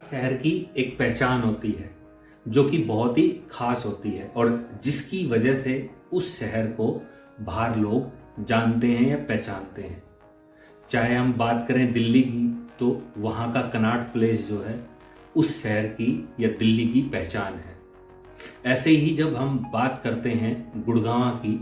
शहर की एक पहचान होती है जो कि बहुत ही खास होती है और जिसकी वजह से उस शहर को बाहर लोग जानते हैं या पहचानते हैं। चाहे हम बात करें दिल्ली की, तो वहाँ का कनॉट प्लेस जो है उस शहर की या दिल्ली की पहचान है। ऐसे ही जब हम बात करते हैं गुड़गांव की,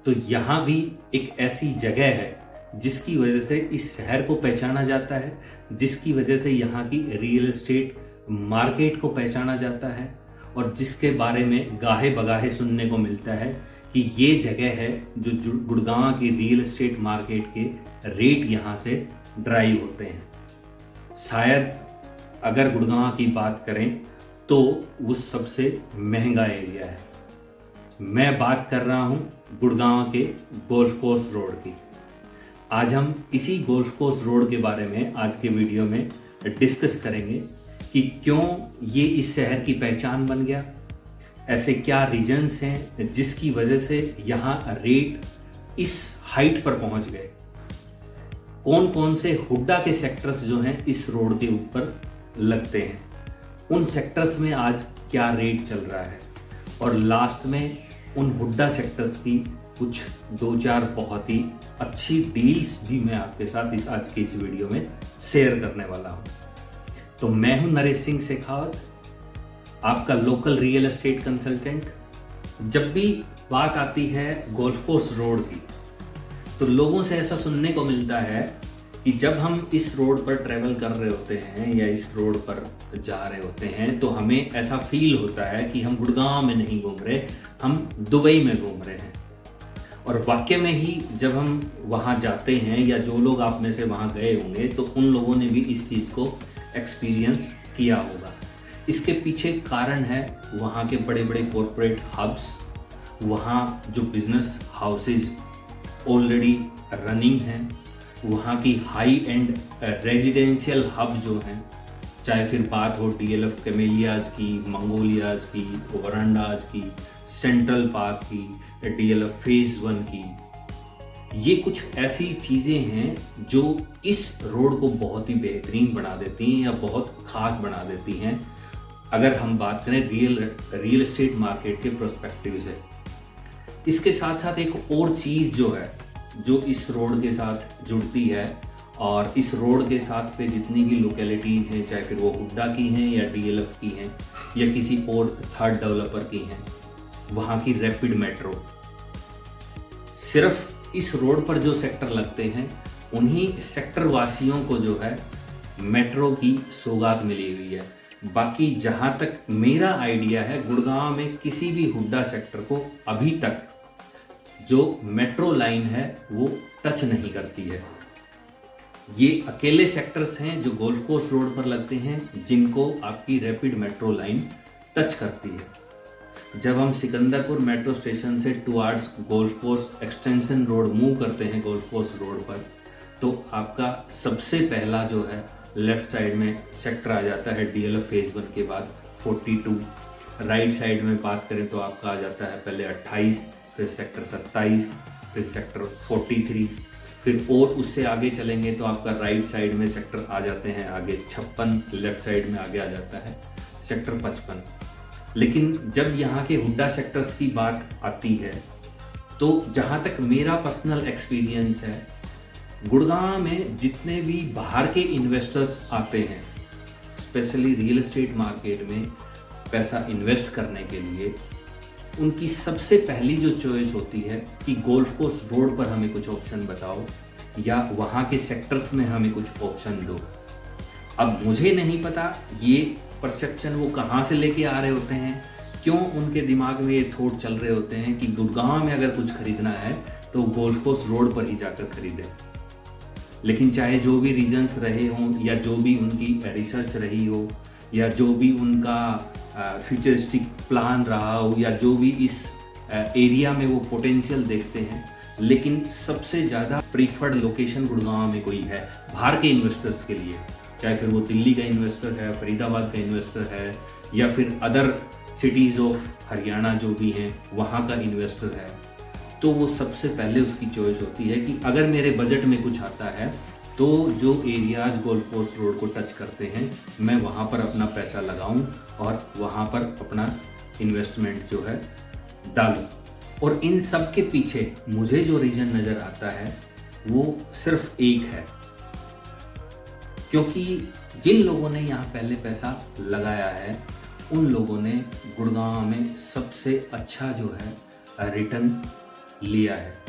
तो यहाँ भी एक ऐसी जगह है जिसकी वजह से इस शहर को पहचाना जाता है, जिसकी वजह से यहाँ की रियल एस्टेट मार्केट को पहचाना जाता है और जिसके बारे में गाहे बगाहे सुनने को मिलता है कि ये जगह है जो गुड़गांव की रियल एस्टेट मार्केट के रेट यहाँ से ड्राइव होते हैं। शायद अगर गुड़गांव की बात करें तो वो सबसे महंगा एरिया है। मैं बात कर रहा हूँ गुड़गांव के गोल्फ कोर्स रोड की। आज हम इसी गोल्फ कोर्स रोड के बारे में आज के वीडियो में डिस्कस करेंगे कि क्यों ये इस शहर की पहचान बन गया, ऐसे क्या रीजंस हैं जिसकी वजह से यहाँ रेट इस हाइट पर पहुंच गए, कौन कौन से हुड्डा के सेक्टर्स जो हैं इस रोड के ऊपर लगते हैं, उन सेक्टर्स में आज क्या रेट चल रहा है और लास्ट में उन हुड्डा सेक्टर्स की कुछ दो चार बहुत ही अच्छी डील्स भी मैं आपके साथ आज के इस वीडियो में शेयर करने वाला हूं। तो मैं हूं नरेश सिंह शेखावत, आपका लोकल रियल एस्टेट कंसल्टेंट। जब भी बात आती है गोल्फ कोर्स रोड की, तो लोगों से ऐसा सुनने को मिलता है कि जब हम इस रोड पर ट्रेवल कर रहे होते हैं या इस रोड पर जा रहे होते हैं तो हमें ऐसा फील होता है कि हम गुड़गांव में नहीं घूम रहे, हम दुबई में घूम रहे हैं। और वाकई में ही जब हम वहाँ जाते हैं या जो लोग आप में से वहाँ गए होंगे तो उन लोगों ने भी इस चीज़ को एक्सपीरियंस किया होगा। इसके पीछे कारण है वहाँ के बड़े बड़े कॉरपोरेट हब्स, वहाँ जो बिजनेस हाउसेज ऑलरेडी रनिंग हैं, वहाँ की हाई एंड रेजिडेंशियल हब जो हैं, चाहे फिर बात हो DLF कैमेलियाज की, मंगोलियाज की, वरांडाज की, सेंट्रल पार्क की, DLF फेज 1 की। ये कुछ ऐसी चीज़ें हैं जो इस रोड को बहुत ही बेहतरीन बना देती हैं या बहुत ख़ास बना देती हैं अगर हम बात करें रियल एस्टेट मार्केट के पर्सपेक्टिव से। इसके साथ साथ एक और चीज़ जो है जो इस रोड के साथ जुड़ती है और इस रोड के साथ पे जितनी भी लोकेलिटीज़ हैं, चाहे फिर वो हुड्डा की हैं या DLF की हैं या किसी और थर्ड डेवलपर की हैं, वहाँ की रैपिड मेट्रो। सिर्फ इस रोड पर जो सेक्टर लगते हैं उन्हीं सेक्टर वासियों को जो है मेट्रो की सौगात मिली हुई है। बाकी जहाँ तक मेरा आइडिया है, गुड़गांव में किसी भी हुड्डा सेक्टर को अभी तक जो मेट्रो लाइन है वो टच नहीं करती है। ये अकेले सेक्टर्स हैं जो गोल्फ कोर्स रोड पर लगते हैं जिनको आपकी रैपिड मेट्रो लाइन टच करती है। जब हम सिकंदरपुर मेट्रो स्टेशन से towards golf course extension road move करते हैं गोल्फ कोर्स रोड पर, तो आपका सबसे पहला जो है लेफ्ट साइड में सेक्टर आ जाता है DLF फेज 1 के बाद 42। राइट साइड में बात करें तो आपका आ जाता है पहले 28, फिर सेक्टर 27, फिर सेक्टर 43, फिर और उससे आगे चलेंगे तो आपका राइट साइड में सेक्टर आ जाते हैं आगे 56, लेफ्ट साइड में आगे आ जाता है सेक्टर 55। लेकिन जब यहाँ के हुड्डा सेक्टर्स की बात आती है तो जहाँ तक मेरा पर्सनल एक्सपीरियंस है, गुड़गांव में जितने भी बाहर के इन्वेस्टर्स आते हैं स्पेशली रियल एस्टेट मार्केट में पैसा इन्वेस्ट करने के लिए, उनकी सबसे पहली जो चॉइस होती है कि गोल्फ कोर्स रोड पर हमें कुछ ऑप्शन बताओ या वहाँ के सेक्टर्स में हमें कुछ ऑप्शन दो। अब मुझे नहीं पता ये परसेप्शन वो कहाँ से लेके आ रहे होते हैं, क्यों उनके दिमाग में ये थॉट चल रहे होते हैं कि गुड़गांव में अगर कुछ खरीदना है तो गोल्फ कोर्स रोड पर ही जाकर खरीदें। लेकिन चाहे जो भी रीजंस रहे हों या जो भी उनकी रिसर्च रही हो या जो भी उनका फ्यूचरिस्टिक प्लान रहा हो या जो भी इस एरिया में वो पोटेंशियल देखते हैं, लेकिन सबसे ज़्यादा प्रीफर्ड लोकेशन गुड़गांव में कोई है बाहर के इन्वेस्टर्स के लिए, चाहे फिर वो दिल्ली का इन्वेस्टर है, फरीदाबाद का इन्वेस्टर है या फिर अदर सिटीज़ ऑफ हरियाणा जो भी हैं वहाँ का इन्वेस्टर है, तो वो सबसे पहले उसकी चॉइस होती है कि अगर मेरे बजट में कुछ आता है तो जो एरियाज गोल्फ कोर्स रोड को टच करते हैं मैं वहाँ पर अपना पैसा लगाऊं और वहाँ पर अपना इन्वेस्टमेंट जो है डालूं। और इन सब के पीछे मुझे जो रीज़न नज़र आता है वो सिर्फ एक है, क्योंकि जिन लोगों ने यहाँ पहले पैसा लगाया है उन लोगों ने गुड़गांव में सबसे अच्छा जो है रिटर्न लिया है।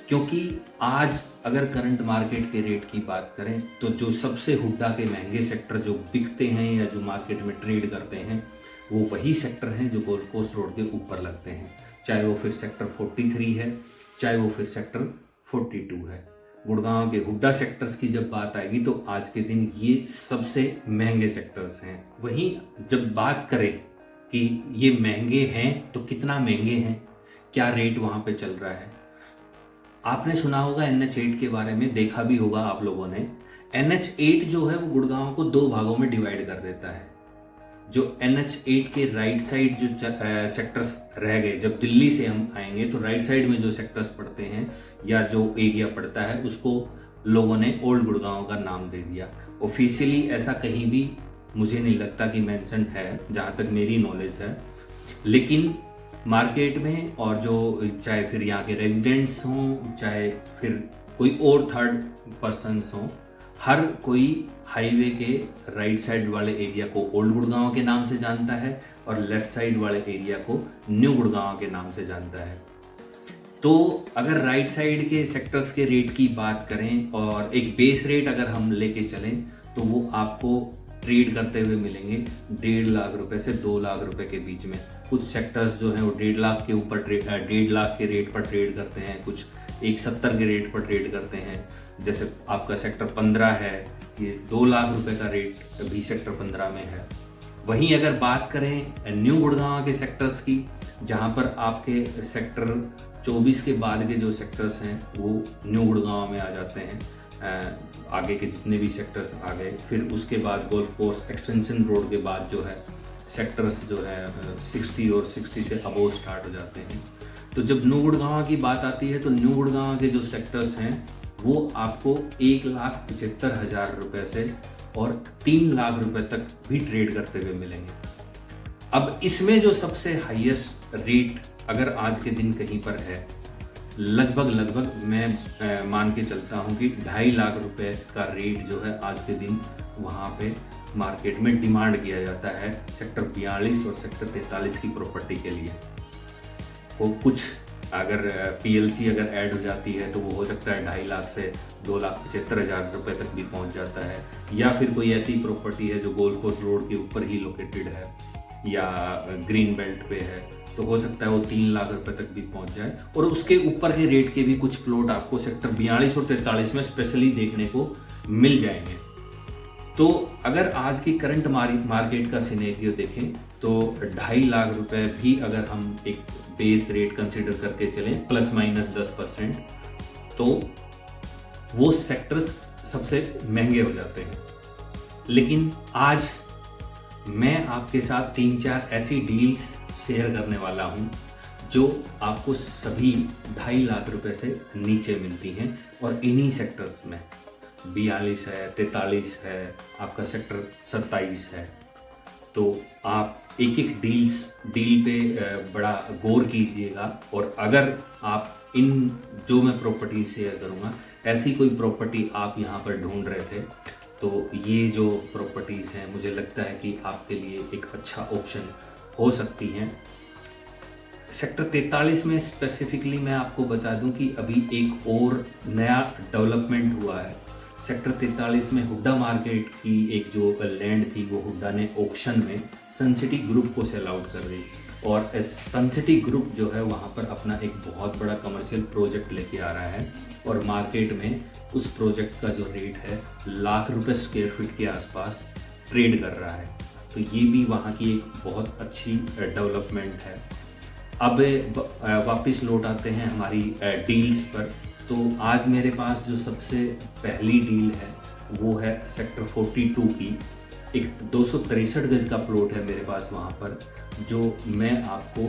क्योंकि आज अगर करंट मार्केट के रेट की बात करें तो जो सबसे हुड्डा के महंगे सेक्टर जो बिकते हैं या जो मार्केट में ट्रेड करते हैं वो वही सेक्टर हैं जो गोल्फ कोर्स रोड के ऊपर लगते हैं, चाहे वो फिर सेक्टर 43 है, चाहे वो फिर सेक्टर 42 है। गुड़गांव के हुड्डा सेक्टर्स की जब बात आएगी तो आज के दिन ये सबसे महंगे सेक्टर्स हैं। वहीं जब बात करें कि ये महंगे हैं तो कितना महंगे हैं, क्या रेट वहाँ पे चल रहा है, आपने सुना होगा NH8 के बारे में, देखा भी होगा आप लोगों ने। NH8 जो है वो गुड़गांव को 2 भागों में डिवाइड कर देता है। जो NH8 के राइट साइड जो सेक्टर्स रह गए, जब दिल्ली से हम आएंगे तो राइट साइड में जो सेक्टर्स पड़ते हैं या जो एरिया पड़ता है उसको लोगों ने ओल्ड गुड़गांव का नाम दे दिया। ऑफिशियली ऐसा कहीं भी मुझे नहीं लगता कि मेंशन है, जहाँ तक मेरी नॉलेज है। लेकिन मार्केट में और जो चाहे फिर यहाँ के रेजिडेंट्स हों, चाहे फिर कोई और थर्ड पर्सन्स हों, हर कोई हाईवे के राइट साइड वाले एरिया को ओल्ड गुड़गांव के नाम से जानता है और लेफ्ट साइड वाले एरिया को न्यू गुड़गांव के नाम से जानता है। तो अगर राइट साइड के सेक्टर्स के रेट की बात करें और एक बेस रेट अगर हम लेके चलें तो वो आपको ट्रेड करते हुए मिलेंगे 1.5 लाख रुपए से 2 लाख रुपए के बीच में। कुछ सेक्टर्स जो हैं वो 1.5 लाख के ऊपर 1.5 लाख के रेट पर ट्रेड करते हैं, कुछ 170 के रेट पर ट्रेड करते हैं। जैसे आपका सेक्टर 15 है, ये 2 लाख रुपए का रेट भी सेक्टर 15 में है। वहीं अगर बात करें न्यू गुड़गांव के सेक्टर्स की, जहां पर आपके सेक्टर 24 के बाद के जो सेक्टर्स हैं वो न्यू गुड़गांव में आ जाते हैं। आगे के जितने भी सेक्टर्स आ गए, फिर उसके बाद गोल्फ कोर्स एक्सटेंशन रोड के बाद जो है सेक्टर्स जो है 60 और 60 से अबोव स्टार्ट हो जाते हैं। तो जब न्यू गुड़गांव की बात आती है तो न्यू गुड़गांव के जो सेक्टर्स हैं वो आपको 1,75,000 रुपये से और 3 लाख रुपए तक भी ट्रेड करते हुए मिलेंगे। अब इसमें जो सबसे हाईएस्ट रेट अगर आज के दिन कहीं पर है, लगभग मैं मान के चलता हूँ कि 2.5 लाख रुपए का रेट जो है आज के दिन वहाँ पे मार्केट में डिमांड किया जाता है सेक्टर 42 और सेक्टर 43 की प्रॉपर्टी के लिए। वो कुछ अगर PLC अगर ऐड हो जाती है तो वो हो सकता है 2.5 लाख से 2,75,000 रुपये तक भी पहुंच जाता है, या फिर कोई ऐसी प्रॉपर्टी है जो गोल्फ कोर्स रोड के ऊपर ही लोकेटेड है या ग्रीन बेल्ट पे है तो हो सकता है वो 3 लाख रुपए तक भी पहुंच जाए। और उसके ऊपर के रेट के भी कुछ प्लॉट आपको सेक्टर 42 और 43 में स्पेशली देखने को मिल जाएंगे। तो अगर आज की करंट मार्केट का सिनेरियो देखें तो 2.5 लाख रुपए भी अगर हम एक बेस रेट कंसिडर करके चलें ±10%, तो वो सेक्टर्स सबसे महंगे हो जाते हैं। लेकिन आज मैं आपके साथ 3-4 ऐसी डील्स शेयर करने वाला हूं जो आपको सभी 2.5 लाख रुपए से नीचे मिलती हैं और इन्हीं सेक्टर्स में 42 है, 43 है, आपका सेक्टर 27 है। तो आप एक एक डील पे बड़ा गौर कीजिएगा। और अगर आप इन जो मैं प्रॉपर्टी शेयर करूँगा ऐसी कोई प्रॉपर्टी आप यहाँ पर ढूंढ रहे थे तो ये जो प्रॉपर्टीज़ हैं मुझे लगता है कि आपके लिए एक अच्छा ऑप्शन हो सकती हैं। सेक्टर 43 में स्पेसिफिकली मैं आपको बता दूं कि अभी एक और नया डेवलपमेंट हुआ है। सेक्टर 43 में हुड्डा मार्केट की एक जो लैंड थी वो हुड्डा ने ऑक्शन में सनसिटी ग्रुप को सेल आउट कर दी और सनसिटी ग्रुप जो है वहाँ पर अपना एक बहुत बड़ा कमर्शियल प्रोजेक्ट लेके आ रहा है और मार्केट में उस प्रोजेक्ट का जो रेट है लाख रुपए स्क्वायर फीट के आसपास ट्रेड कर रहा है। तो ये भी वहाँ की एक बहुत अच्छी डेवलपमेंट है। अब वापस लौट आते हैं हमारी डील्स पर। तो आज मेरे पास जो सबसे पहली डील है वो है सेक्टर 42 की। एक 263 गज का प्लॉट है मेरे पास वहाँ पर, जो मैं आपको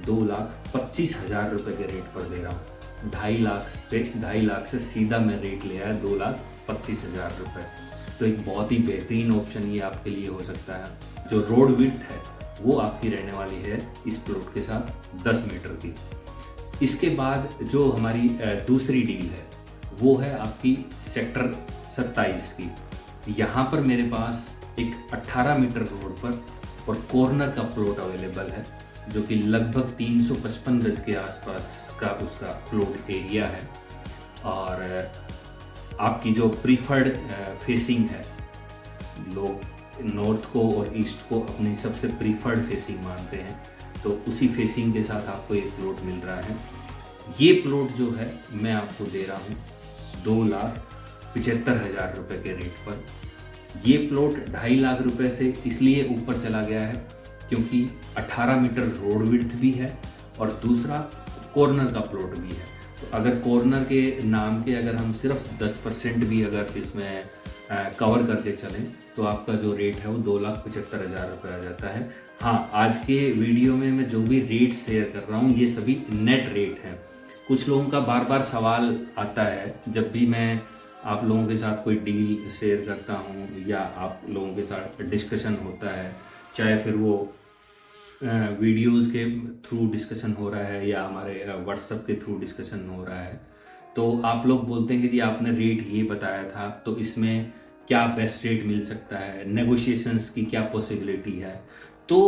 2,25,000 रुपये के रेट पर दे रहा हूँ। 2.5 लाख से सीधा मैं रेट ले आया 2,25,000 रुपये। तो एक बहुत ही बेहतरीन ऑप्शन ये आपके लिए हो सकता है। जो रोड विड्थ है वो आपकी रहने वाली है इस प्लॉट के साथ 10 मीटर की। इसके बाद जो हमारी दूसरी डील है वो है आपकी सेक्टर 27 की। यहाँ पर मेरे पास एक 18 मीटर रोड पर और कॉर्नर का प्लॉट अवेलेबल है, जो कि लगभग 355 गज के आसपास का उसका प्लॉट एरिया है। और आपकी जो प्रीफर्ड फेसिंग है, लोग नॉर्थ को और ईस्ट को अपनी सबसे प्रीफर्ड फेसिंग मानते हैं, तो उसी फेसिंग के साथ आपको ये प्लॉट मिल रहा है। ये प्लॉट जो है मैं आपको दे रहा हूँ 2,75,000 रुपये के रेट पर। ये प्लॉट 2.5 लाख रुपए से इसलिए ऊपर चला गया है क्योंकि 18 मीटर रोड विड्थ भी है और दूसरा कॉर्नर का प्लॉट भी है। तो अगर कॉर्नर के नाम के अगर हम सिर्फ 10% भी अगर इसमें कवर करके चलें तो आपका जो रेट है वो 2,75,000 रुपये आ जाता है। हाँ, आज के वीडियो में मैं जो भी रेट शेयर कर रहा हूँ ये सभी नेट रेट हैं। कुछ लोगों का बार बार सवाल आता है जब भी मैं आप लोगों के साथ कोई डील शेयर करता हूँ या आप लोगों के साथ डिस्कशन होता है, चाहे फिर वो वीडियोस के थ्रू डिस्कशन हो रहा है या हमारे व्हाट्सएप के थ्रू डिस्कशन हो रहा है, तो आप लोग बोलते हैं कि जी आपने रेट ये बताया था तो इसमें क्या बेस्ट रेट मिल सकता है, नेगोशिएशंस की क्या पॉसिबिलिटी है। तो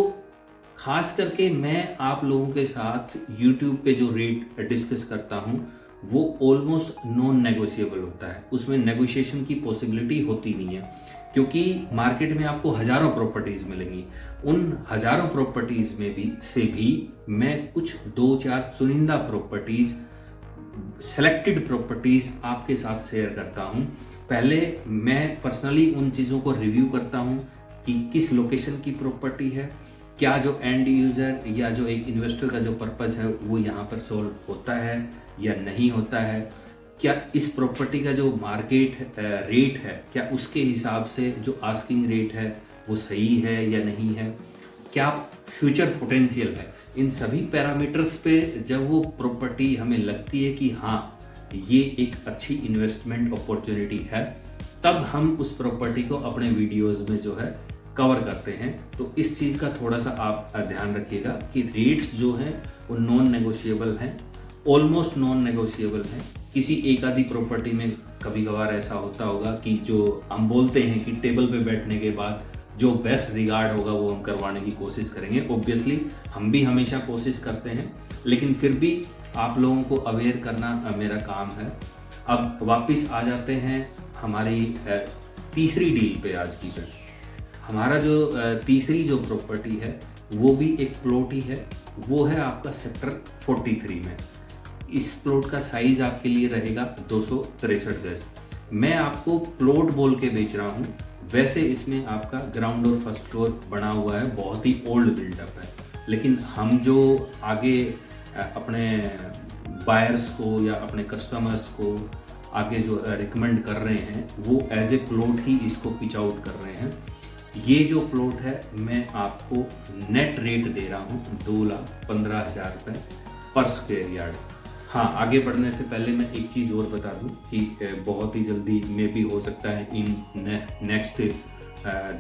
खास करके मैं आप लोगों के साथ यूट्यूब पे जो रेट डिस्कस करता हूँ वो ऑलमोस्ट नॉन नेगोशिएबल होता है, उसमें नेगोशिएशन की पॉसिबिलिटी होती नहीं है, क्योंकि मार्केट में आपको हज़ारों प्रॉपर्टीज़ मिलेंगी। उन हज़ारों प्रॉपर्टीज़ में भी मैं कुछ 2-4 चुनिंदा प्रॉपर्टीज़, सेलेक्टेड प्रॉपर्टीज़ आपके साथ शेयर करता हूँ। पहले मैं पर्सनली उन चीज़ों को रिव्यू करता हूँ कि किस लोकेशन की प्रॉपर्टी है, क्या जो एंड यूज़र या जो एक इन्वेस्टर का जो पर्पज़ है वो यहाँ पर सॉल्व होता है या नहीं होता है, क्या इस प्रॉपर्टी का जो मार्केट रेट है क्या उसके हिसाब से जो आस्किंग रेट है वो सही है या नहीं है, क्या फ्यूचर पोटेंशियल है। इन सभी पैरामीटर्स पे जब वो प्रॉपर्टी हमें लगती है कि हाँ ये एक अच्छी इन्वेस्टमेंट अपॉर्चुनिटी है, तब हम उस प्रॉपर्टी को अपने वीडियोज़ में जो है कवर करते हैं। तो इस चीज़ का थोड़ा सा आप ध्यान रखिएगा कि रेट्स जो हैं वो नॉन नेगोशिएबल हैं, ऑलमोस्ट नॉन नेगोशिएबल हैं। किसी एक आधी प्रॉपर्टी में कभी कभार ऐसा होता होगा कि जो हम बोलते हैं कि टेबल पे बैठने के बाद जो बेस्ट रिगार्ड होगा वो हम करवाने की कोशिश करेंगे। ऑब्वियसली हम भी हमेशा कोशिश करते हैं, लेकिन फिर भी आप लोगों को अवेयर करना मेरा काम है। अब वापस आ जाते हैं हमारी तीसरी डील पे आज की पे। हमारा जो तीसरी जो प्रॉपर्टी है वो भी एक प्लॉट ही है, वो है आपका सेक्टर 43 में। इस प्लॉट का साइज आपके लिए रहेगा 263 गज। मैं आपको प्लॉट बोल के बेच रहा हूँ, वैसे इसमें आपका ग्राउंड और फर्स्ट फ्लोर बना हुआ है, बहुत ही ओल्ड बिल्डअप है। लेकिन हम जो आगे अपने बायर्स को या अपने कस्टमर्स को आगे जो रिकमेंड कर रहे हैं वो एज ए प्लॉट ही इसको पिच आउट कर रहे हैं। ये जो प्लॉट है मैं आपको नेट रेट दे रहा हूँ 2,15,000 रुपये पर स्क्वायर यार्ड। हाँ, आगे बढ़ने से पहले मैं एक चीज़ और बता दूं कि बहुत ही जल्दी में भी हो सकता है इन नेक्स्ट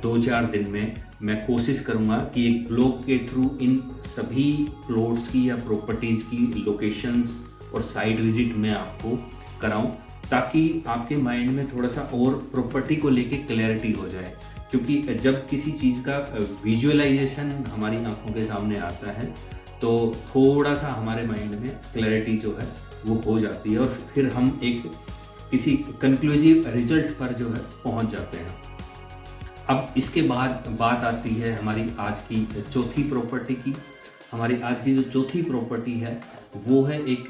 2-4 दिन में मैं कोशिश करूंगा कि एक ब्लॉग के थ्रू इन सभी प्लॉट्स की या प्रॉपर्टीज़ की लोकेशंस और साइट विजिट मैं आपको कराऊं, ताकि आपके माइंड में थोड़ा सा और प्रॉपर्टी को लेके क्लैरिटी हो जाए। क्योंकि जब किसी चीज़ का विजुअलाइजेशन हमारी आंखों के सामने आता है तो थोड़ा सा हमारे माइंड में क्लैरिटी जो है वो हो जाती है और फिर हम एक किसी कंक्लूसिव रिजल्ट पर जो है पहुंच जाते हैं। अब इसके बाद बात आती है हमारी आज की चौथी प्रॉपर्टी की। हमारी आज की जो चौथी प्रॉपर्टी है वो है एक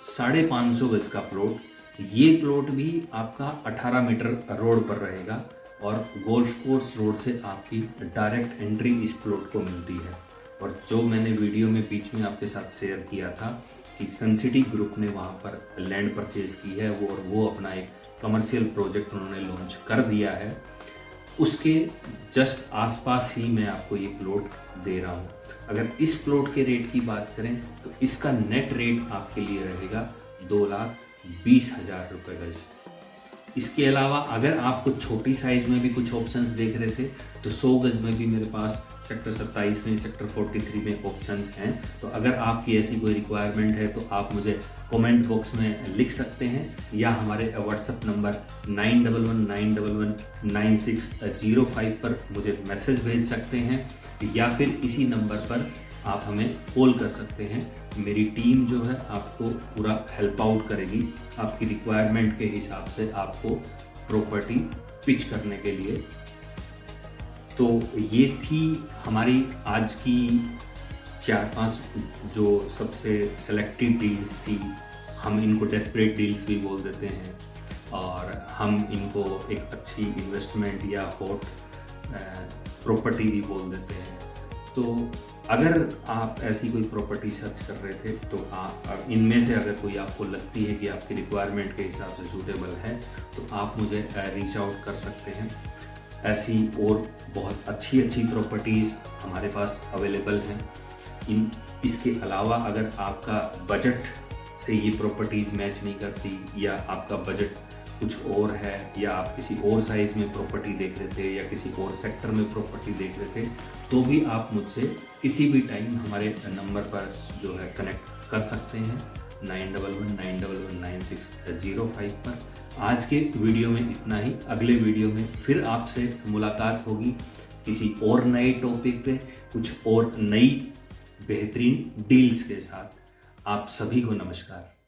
550 गज का प्लॉट। ये प्लॉट भी आपका 18 मीटर रोड पर रहेगा और गोल्फ कोर्स रोड से आपकी डायरेक्ट एंट्री इस प्लॉट को मिलती है। और जो मैंने वीडियो में बीच में आपके साथ शेयर किया था कि सनसिटी ग्रुप ने वहाँ पर लैंड परचेज की है वो अपना एक कमर्शियल प्रोजेक्ट उन्होंने लॉन्च कर दिया है, उसके जस्ट आसपास ही मैं आपको ये प्लॉट दे रहा हूँ। अगर इस प्लॉट के रेट की बात करें तो इसका नेट रेट आपके लिए रहेगा 2,20,000 रुपये गज। इसके अलावा अगर आपको छोटी साइज़ में भी कुछ ऑप्शंस देख रहे थे तो 100 गज में भी मेरे पास सेक्टर 27 में, सेक्टर 43 में ऑप्शंस हैं। तो अगर आपकी ऐसी कोई रिक्वायरमेंट है तो आप मुझे कमेंट बॉक्स में लिख सकते हैं या हमारे व्हाट्सएप नंबर 9119119605 पर मुझे मैसेज भेज सकते हैं या फिर इसी नंबर पर आप हमें कॉल कर सकते हैं। मेरी टीम जो है आपको पूरा हेल्प आउट करेगी आपकी रिक्वायरमेंट के हिसाब से आपको प्रॉपर्टी पिच करने के लिए। तो ये थी हमारी आज की 4-5 जो सबसे सेलेक्टेड डील्स थी। हम इनको डेस्परेट डील्स भी बोल देते हैं और हम इनको एक अच्छी इन्वेस्टमेंट या हॉट प्रॉपर्टी भी बोल देते हैं। तो अगर आप ऐसी कोई प्रॉपर्टी सर्च कर रहे थे तो आप इनमें से अगर कोई आपको लगती है कि आपकी रिक्वायरमेंट के हिसाब से सूटेबल है तो आप मुझे रीच आउट कर सकते हैं। ऐसी और बहुत अच्छी प्रॉपर्टीज़ हमारे पास अवेलेबल हैं। इसके अलावा अगर आपका बजट से ये प्रॉपर्टीज़ मैच नहीं करती या आपका बजट कुछ और है या आप किसी और साइज़ में प्रॉपर्टी देख रहे थे या किसी और सेक्टर में प्रॉपर्टी देख रहे थे तो भी आप मुझसे किसी भी टाइम हमारे नंबर पर जो है कनेक्ट कर सकते हैं 9119119605 पर। आज के वीडियो में इतना ही। अगले वीडियो में फिर आपसे मुलाकात होगी किसी और नए टॉपिक पे, कुछ और नई बेहतरीन डील्स के साथ। आप सभी को नमस्कार।